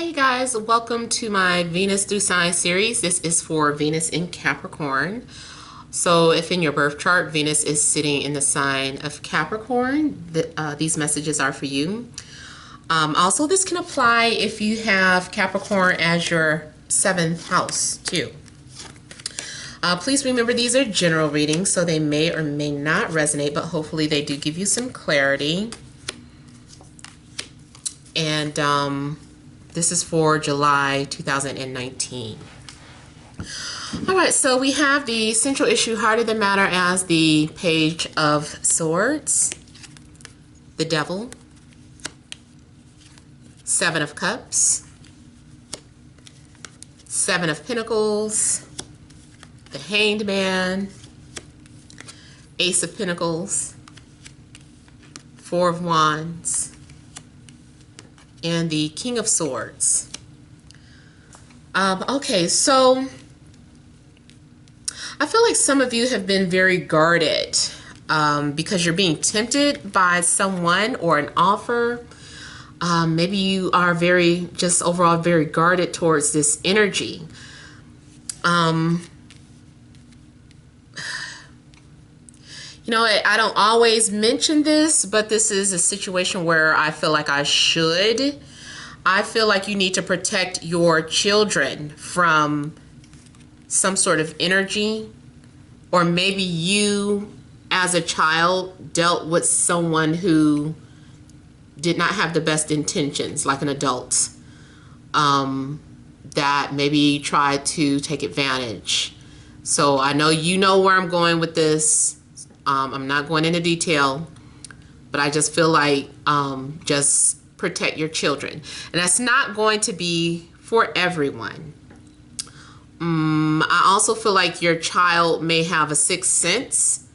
Hey you guys, welcome to my Venus through Sign series. This is for Venus in Capricorn. So if in your birth chart Venus is sitting in the sign of Capricorn, these messages are for you. Also, this can apply if you have Capricorn as your 7th house too. Please remember these are general readings, so they may or may not resonate, but hopefully they do give you some clarity. And this is for July 2019. All right, so we have the central issue, heart of the matter, as the Page of Swords, the Devil, 7 of Cups, 7 of Pentacles, the Hanged Man, Ace of Pentacles, 4 of Wands, and the King of Swords. Okay, so I feel like some of you have been very guarded because you're being tempted by someone or an offer. Maybe you are just overall very guarded towards this energy. You know, I don't always mention this, but this is a situation where I feel like I should. I feel like you need to protect your children from some sort of energy, or maybe you as a child dealt with someone who did not have the best intentions, like an adult, that maybe tried to take advantage. So I know you know where I'm going with this. I'm not going into detail, but I just feel like just protect your children. And that's not going to be for everyone. I also feel like your child may have a sixth sense.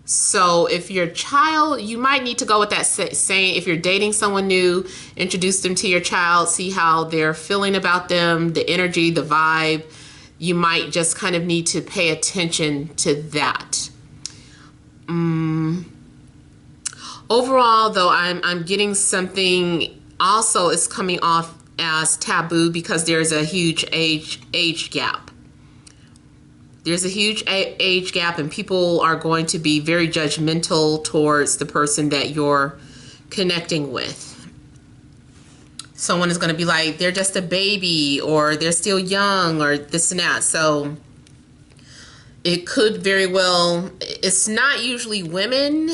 So if your child, you might need to go with that saying, if you're dating someone new, introduce them to your child, see how they're feeling about them, the energy, the vibe. You might just kind of need to pay attention to that. Overall, though, I'm getting something also is coming off as taboo because there's a huge age gap. There's a huge age gap, and people are going to be very judgmental towards the person that you're connecting with. Someone is going to be like, they're just a baby, or they're still young, or this and that. So it could very well, it's not usually women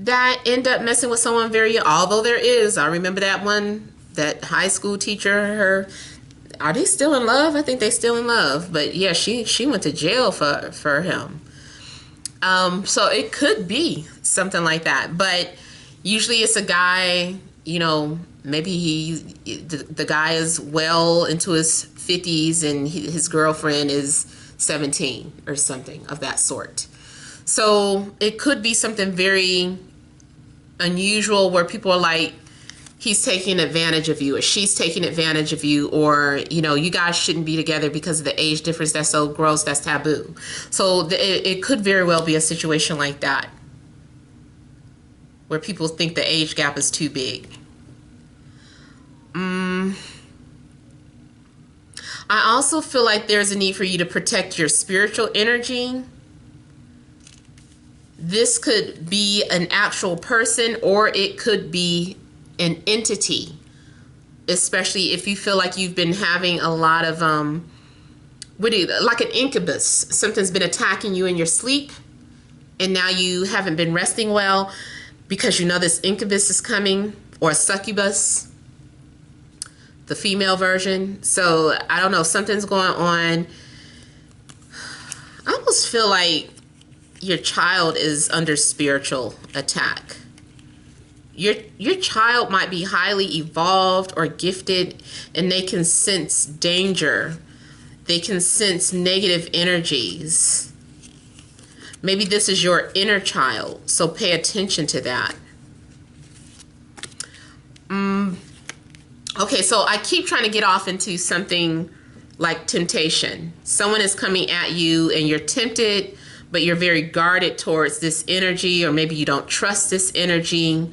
that end up messing with someone very young, although there is. I remember that high school teacher, are they still in love? I think they're still in love. But yeah, she went to jail for him. So it could be something like that. But usually it's a guy, you know, maybe the guy is well into his 50s and his girlfriend is 17 or something of that sort. So it could be something very unusual where people are like, he's taking advantage of you, or she's taking advantage of you, or, you know, you guys shouldn't be together because of the age difference. That's so gross. That's taboo. So it could very well be a situation like that where people think the age gap is too big. I also feel like there's a need for you to protect your spiritual energy. This could be an actual person, or it could be an entity, especially if you feel like you've been having a lot of, like an incubus. Something's been attacking you in your sleep, and now you haven't been resting well because you know this incubus is coming, or a succubus, the female version. So I don't know, something's going on. I almost feel like your child is under spiritual attack. Your child might be highly evolved or gifted, and they can sense danger. They can sense negative energies. Maybe this is your inner child, so pay attention to that. Okay, so I keep trying to get off into something like temptation. Someone is coming at you and you're tempted, but you're very guarded towards this energy, or maybe you don't trust this energy.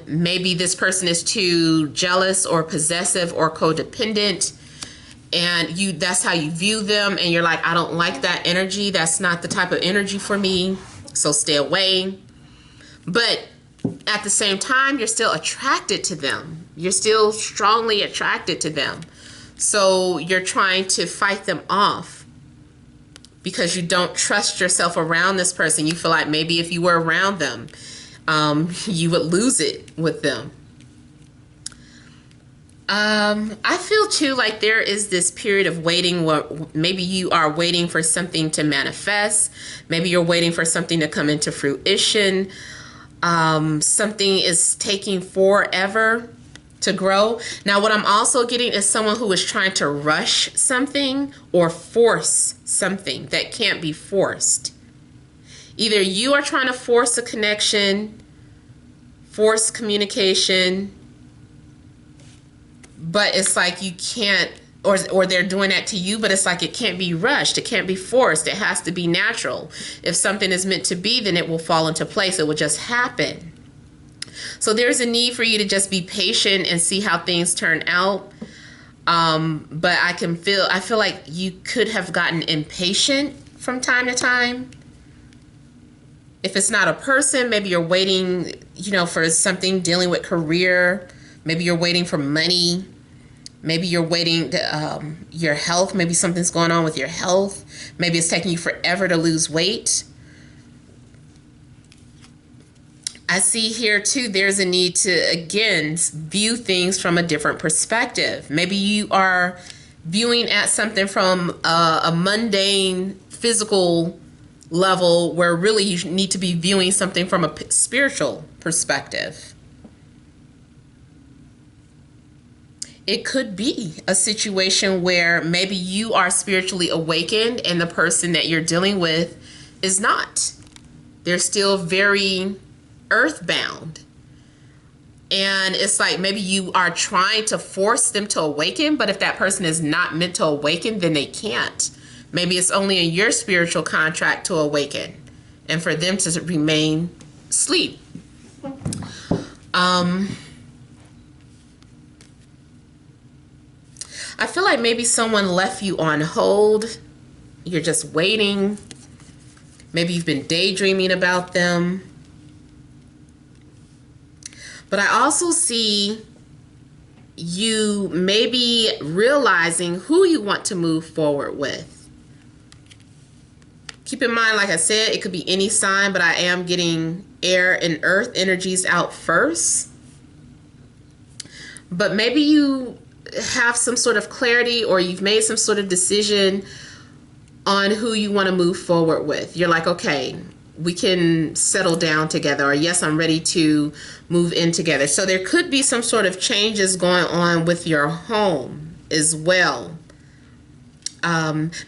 Maybe this person is too jealous or possessive or codependent, and that's how you view them, and you're like, I don't like that energy. That's not the type of energy for me, so stay away. But at the same time, you're still attracted to them. You're still strongly attracted to them. So you're trying to fight them off because you don't trust yourself around this person. You feel like maybe if you were around them, you would lose it with them. I feel too like there is this period of waiting where maybe you are waiting for something to manifest. Maybe you're waiting for something to come into fruition. Something is taking forever to grow. Now, what I'm also getting is someone who is trying to rush something or force something that can't be forced. Either you are trying to force a connection, force communication, but it's like you can't, or they're doing that to you, but it's like it can't be rushed. It can't be forced. It has to be natural. If something is meant to be, then it will fall into place. It will just happen. So there's a need for you to just be patient and see how things turn out. But I feel like you could have gotten impatient from time to time. If it's not a person, maybe you're waiting, for something dealing with career. Maybe you're waiting for money. Maybe you're waiting to, your health. Maybe something's going on with your health. Maybe it's taking you forever to lose weight. I see here too, there's a need to, again, view things from a different perspective. Maybe you are viewing at something from a mundane physical level where really you need to be viewing something from a spiritual perspective. It could be a situation where maybe you are spiritually awakened and the person that you're dealing with is not. They're still very earthbound. And it's like maybe you are trying to force them to awaken, but if that person is not meant to awaken, then they can't. Maybe it's only in your spiritual contract to awaken and for them to remain asleep. I feel like maybe someone left you on hold. You're just waiting. Maybe you've been daydreaming about them. But I also see you maybe realizing who you want to move forward with. Keep in mind, like I said, it could be any sign, but I am getting air and earth energies out first. But maybe you have some sort of clarity or you've made some sort of decision on who you want to move forward with. You're like, okay, we can settle down together, or yes, I'm ready to move in together. So there could be some sort of changes going on with your home as well.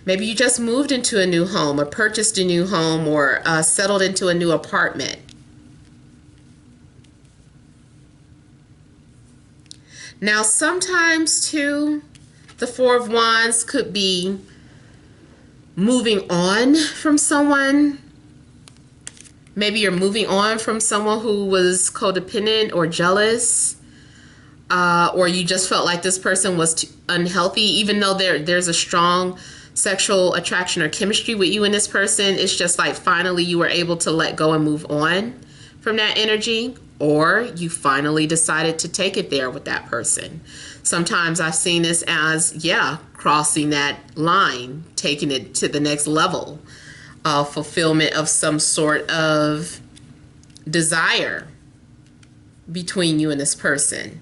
Maybe you just moved into a new home or purchased a new home or settled into a new apartment. Now, sometimes too, the Four of Wands could be moving on from someone. Maybe you're moving on from someone who was codependent or jealous, or you just felt like this person was unhealthy, even though there's a strong sexual attraction or chemistry with you and this person. It's just like finally you were able to let go and move on from that energy, or you finally decided to take it there with that person. Sometimes I've seen this as, crossing that line, taking it to the next level of fulfillment of some sort of desire between you and this person.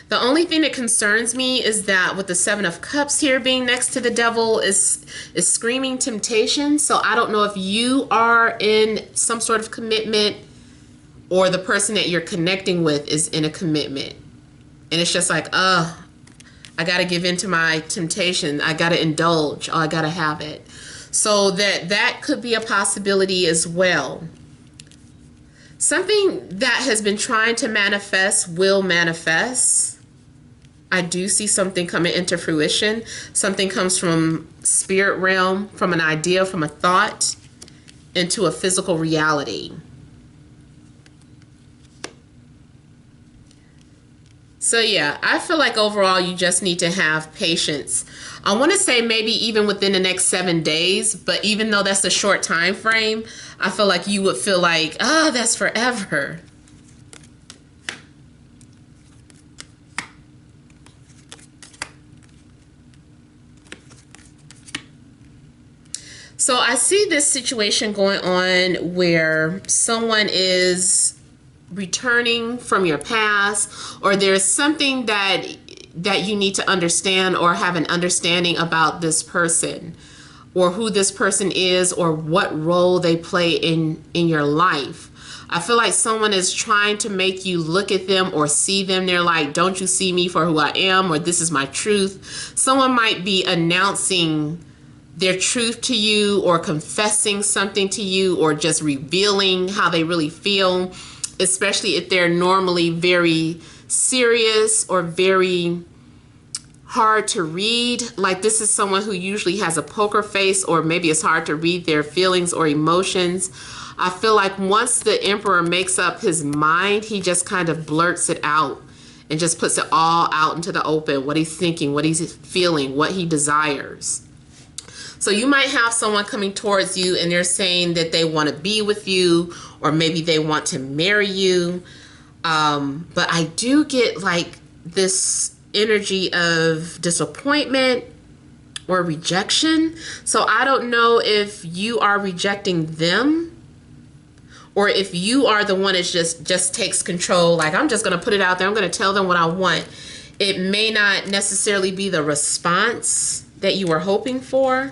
The only thing that concerns me is that with the Seven of Cups here being next to the Devil is screaming temptation. So I don't know if you are in some sort of commitment or the person that you're connecting with is in a commitment. And it's just like, I got to give in to my temptation. I got to indulge. I got to have it. So that could be a possibility as well. Something that has been trying to manifest will manifest. I do see something coming into fruition. Something comes from spirit realm, from an idea, from a thought, into a physical reality. So yeah, I feel like overall you just need to have patience. I want to say maybe even within the next 7 days, but even though that's a short time frame, I feel like you would feel like, oh, that's forever. So I see this situation going on where someone is returning from your past, or there's something that you need to understand or have an understanding about this person, or who this person is, or what role they play in your life. I feel like someone is trying to make you look at them or see them. They're like, don't you see me for who I am, or this is my truth. Someone might be announcing their truth to you, or confessing something to you, or just revealing how they really feel, especially if they're normally very serious or very hard to read. Like, this is someone who usually has a poker face, or maybe it's hard to read their feelings or emotions. I feel like once the Emperor makes up his mind, he just kind of blurts it out and just puts it all out into the open, what he's thinking, what he's feeling, what he desires. So you might have someone coming towards you and they're saying that they want to be with you, or maybe they want to marry you. But I do get like this energy of disappointment or rejection. So I don't know if you are rejecting them, or if you are the one that just takes control. Like, I'm just going to put it out there. I'm going to tell them what I want. It may not necessarily be the response that you were hoping for.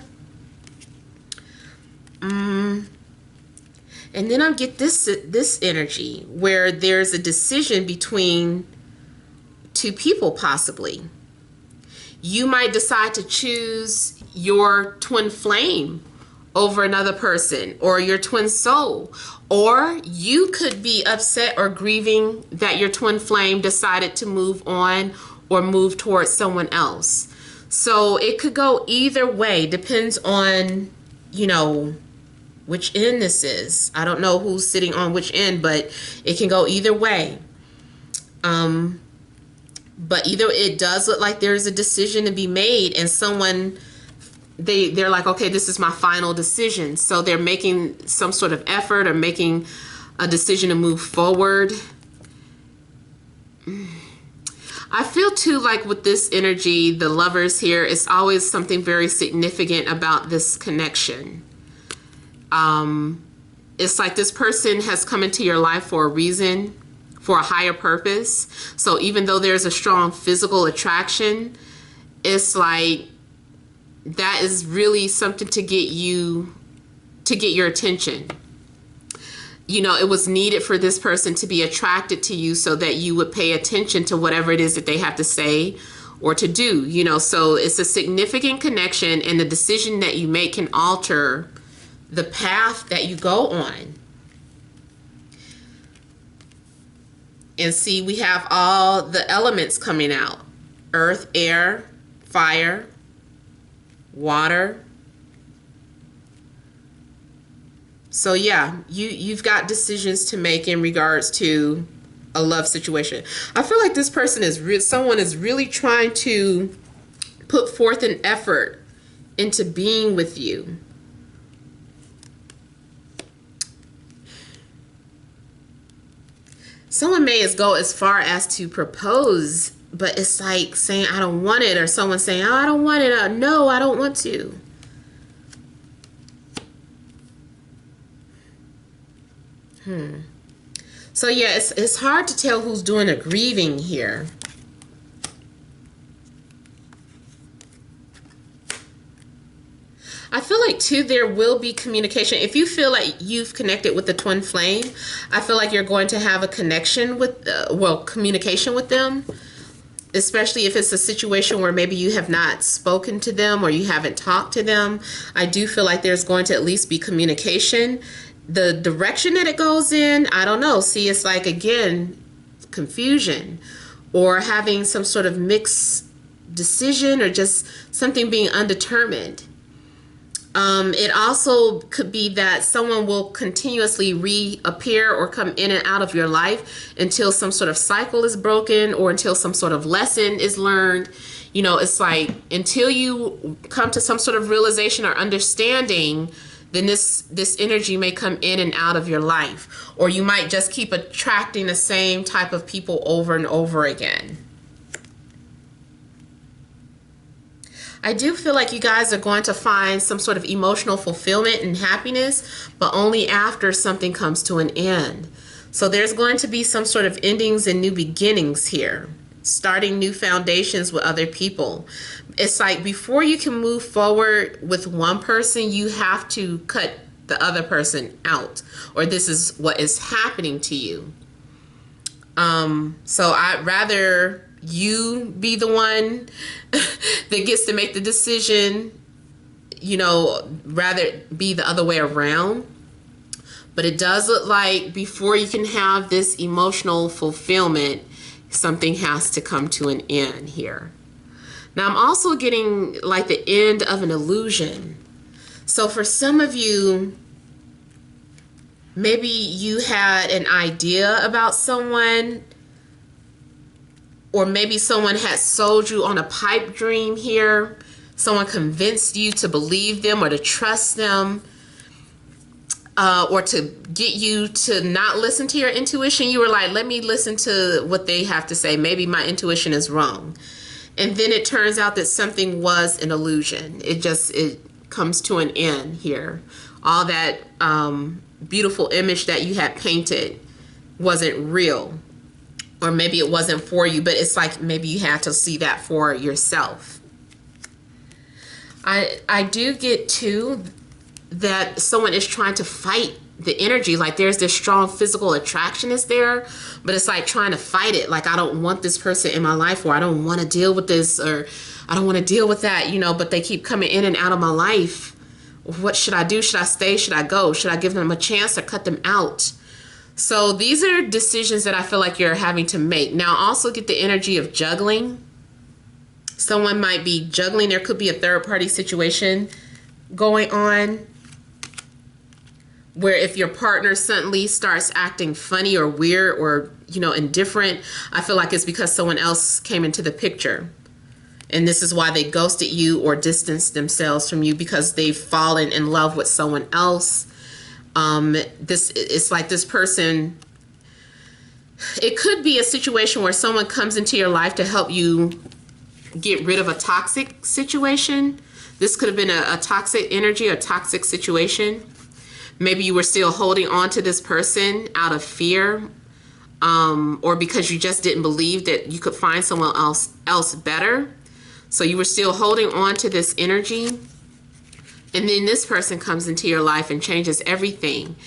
And then I get this energy where there's a decision between two people, possibly. You might decide to choose your twin flame over another person, or your twin soul. Or you could be upset or grieving that your twin flame decided to move on or move towards someone else. So it could go either way. Depends on, you know, which end this is. I don't know who's sitting on which end, but it can go either way. But either it does look like there's a decision to be made, and someone, they're like, okay, this is my final decision. So they're making some sort of effort or making a decision to move forward. I feel too like with this energy, the Lovers here, it's always something very significant about this connection. It's like this person has come into your life for a reason, for a higher purpose. So even though there's a strong physical attraction, it's like that is really something to get your attention. You know, it was needed for this person to be attracted to you so that you would pay attention to whatever it is that they have to say or to do, you know. So it's a significant connection, and the decision that you make can alter the path that you go on. And see, we have all the elements coming out: earth, air, fire, water. So yeah, you've got decisions to make in regards to a love situation. I feel like this person is someone is really trying to put forth an effort into being with you. Someone may go as far as to propose, but it's like saying, I don't want it, or someone saying, oh, I don't want it, no, I don't want to. So yeah, it's hard to tell who's doing the grieving here. I feel like too, there will be communication. If you feel like you've connected with the twin flame, I feel like you're going to have a connection with, communication with them. Especially if it's a situation where maybe you have not spoken to them or you haven't talked to them. I do feel like there's going to at least be communication. The direction that it goes in, I don't know. See, it's like, again, confusion, or having some sort of mixed decision, or just something being undetermined. It also could be that someone will continuously reappear or come in and out of your life until some sort of cycle is broken or until some sort of lesson is learned. You know, it's like until you come to some sort of realization or understanding, then this energy may come in and out of your life. Or you might just keep attracting the same type of people over and over again. I do feel like you guys are going to find some sort of emotional fulfillment and happiness, but only after something comes to an end. So there's going to be some sort of endings and new beginnings here, starting new foundations with other people. It's like before you can move forward with one person, you have to cut the other person out, or this is what is happening to you. So I'd rather you be the one that gets to make the decision, you know, rather be the other way around. But it does look like before you can have this emotional fulfillment, something has to come to an end here. Now I'm also getting like the end of an illusion. So for some of you, maybe you had an idea about someone, or maybe someone had sold you on a pipe dream here. Someone convinced you to believe them or to trust them, or to get you to not listen to your intuition. You were like, let me listen to what they have to say. Maybe my intuition is wrong. And then it turns out that something was an illusion. It comes to an end here. All that beautiful image that you had painted wasn't real. Or maybe it wasn't for you, but it's like maybe you had to see that for yourself. I do get too that someone is trying to fight the energy. Like there's this strong physical attraction is there, but it's like trying to fight it. Like I don't want this person in my life, or I don't want to deal with this, or I don't want to deal with that, you know, but they keep coming in and out of my life. What should I do? Should I stay? Should I go? Should I give them a chance or cut them out? So these are decisions that I feel like you're having to make. Now also get the energy of juggling. Someone might be juggling. There could be a third party situation going on where if your partner suddenly starts acting funny or weird or, you know, indifferent, I feel like it's because someone else came into the picture. And this is why they ghosted you or distanced themselves from you, because they've fallen in love with someone else. It's like this person, it could be a situation where someone comes into your life to help you get rid of a toxic situation. This could have been a toxic energy, a toxic situation. Maybe you were still holding on to this person out of fear, or because you just didn't believe that you could find someone else better. So you were still holding on to this energy. And then this person comes into your life and changes everything.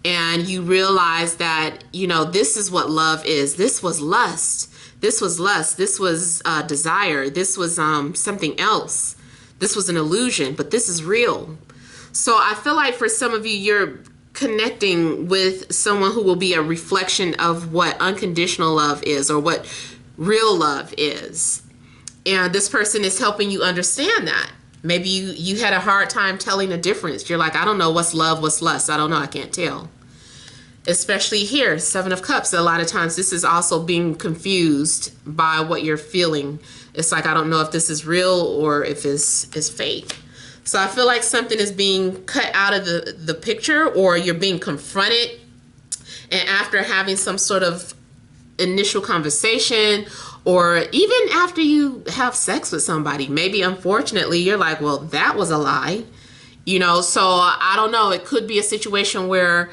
And you realize that, you know, this is what love is. This was lust. This was lust. This was desire. This was something else. This was an illusion, but this is real. So I feel like for some of you, you're connecting with someone who will be a reflection of what unconditional love is, or what real love is. And this person is helping you understand that. Maybe you had a hard time telling the difference. You're like, I don't know what's love, what's lust. I don't know. I can't tell. Especially here, Seven of Cups. A lot of times this is also being confused by what you're feeling. It's like, I don't know if this is real or if it's fake. So I feel like something is being cut out of the picture, or you're being confronted. And after having some sort of initial conversation, or even after you have sex with somebody, maybe unfortunately you're like, well, that was a lie, you know. So I don't know, it could be a situation where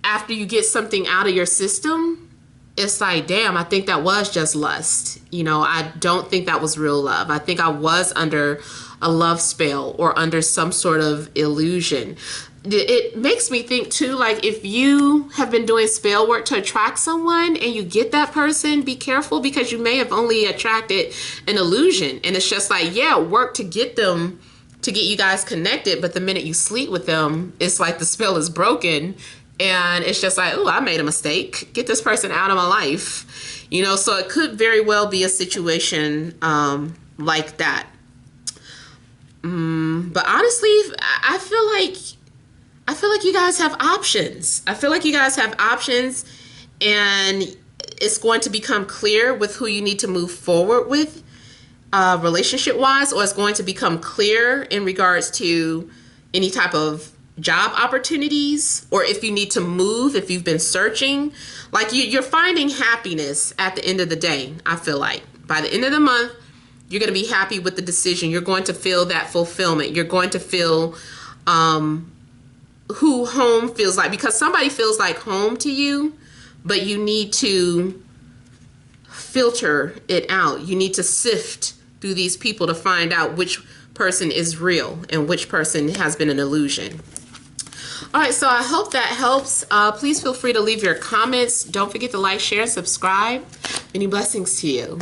after you get something out of your system, it's like, damn, I think that was just lust, you know. I don't think that was real love. I think I was under a love spell or under some sort of illusion. It makes me think too, like if you have been doing spell work to attract someone and you get that person, be careful, because you may have only attracted an illusion. And it's just like, yeah, work to get them, to get you guys connected. But the minute you sleep with them, it's like the spell is broken. And it's just like, oh, I made a mistake. Get this person out of my life. You know, so it could very well be a situation like that. But honestly, I feel like you guys have options. I feel like you guys have options, and it's going to become clear with who you need to move forward with, relationship wise, or it's going to become clear in regards to any type of job opportunities, or if you need to move, if you've been searching. Like you're finding happiness at the end of the day. I feel like by the end of the month, you're going to be happy with the decision. You're going to feel that fulfillment. You're going to feel who home feels like, because somebody feels like home to you, but you need to filter it out. You need to sift through these people to find out which person is real and which person has been an illusion. All right, so I hope that helps. Please feel free to leave your comments. Don't forget to like, share, subscribe. Many blessings to you.